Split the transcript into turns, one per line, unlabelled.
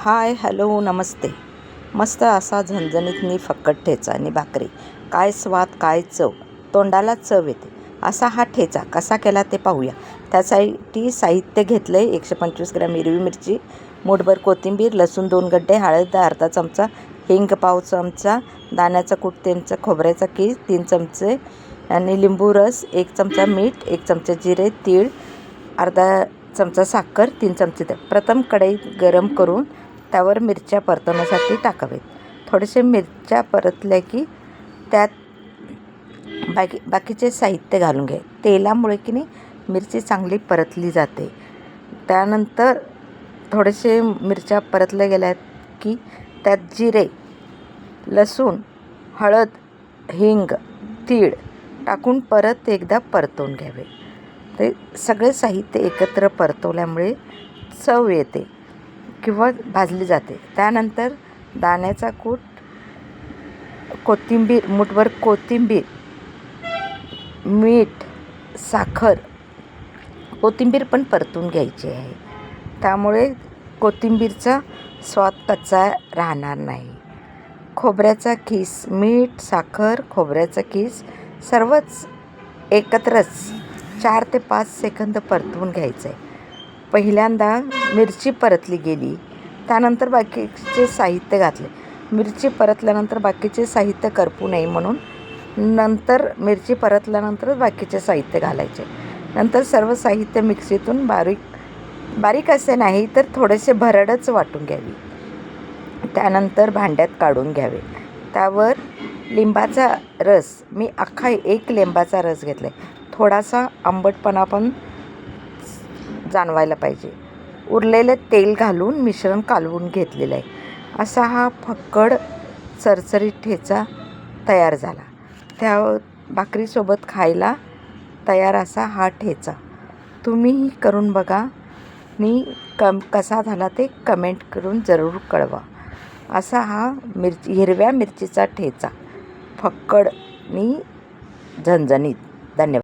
Hi hello नमस्ते. मस्त असा झणझणीत फक्कट ठेचा आणि भाकरी. काय स्वाद, काय चव, तोंडाला चव येते असा हा ठेचा कसा केला ते पाहूया. त्यासाठी साहित्य घेतलं आहे 125 ग्रॅम हिरवी मिरची, मूठभर कोथिंबीर, लसूण 2 गड्डे, हळद अर्धा चमचा, हिंग पाव चमचा, दाण्याचा कूट 3 चमचे, खोबऱ्याचा कीस 3 चमचे आणि लिंबू रस 1 चमचा, मीठ 1 चमचा, जिरे, तीळ अर्धा चमचा, साखर 3 चमचे तेल. प्रथम कढईत गरम करून त्यावर मिरच्या परतवण्यासाठी टाकावेत. थोडेसे मिरच्या परतल्या की त्यात बाकीचे साहित्य घालून घ्या. तेलामुळे की नाही मिरची चांगली परतली जाते. त्यानंतर थोडेसे मिरच्या परतल्या गेल्या की त्यात जिरे, लसूण, हळद, हिंग, तीळ टाकून परत एकदा परतवून घ्यावे. ते सगळे साहित्य एकत्र परतवल्यामुळे चव येते किंवा भाजली जाते. त्यानंतर दाण्याचा कूट, कोथिंबीर, मूठभर कोथिंबीर, मीठ, साखर, कोथिंबीर पण परतून घ्यायची आहे. त्यामुळे कोथिंबीरचा स्वाद कच्चा राहणार नाही. खोबऱ्याचा कीस, मीठ, साखर, खोबऱ्याचा कीस सर्वच एकत्रच 4 ते 5 सेकंद परतवून घ्यायचं आहे. पहिल्यांदा मिरची परतली गेली, त्यानंतर बाकीचे साहित्य घातले. मिरची परतल्यानंतर बाकीचे साहित्य करपू नये म्हणून नंतर मिरची परतल्यानंतरच बाकीचे साहित्य घालायचे. नंतर सर्व साहित्य मिक्सीतून बारीक असे नाही तर थोडेसे भरडच वाटून घ्यावी. त्यानंतर भांड्यात काढून घ्यावे. त्यावर लिंबाचा रस, मी अख्खा 1 लिंबाचा रस घेतला आहे. थोडासा आंबटपणा पण जाणवायला पाहिजे. उरलेले तेल घालून मिश्रण कालवून घेतलेलं आहे. असा हा फक्कड चरचरीत ठेचा तयार झाला. त्या भाकरीसोबत खायला तयार असा हा ठेचा तुम्हीही करून बघा आणि कसा झाला ते कमेंट करून जरूर कळवा. असा हा हिरव्या मिरचीचा ठेचा फक्कड आणि झणझणीत. धन्यवाद.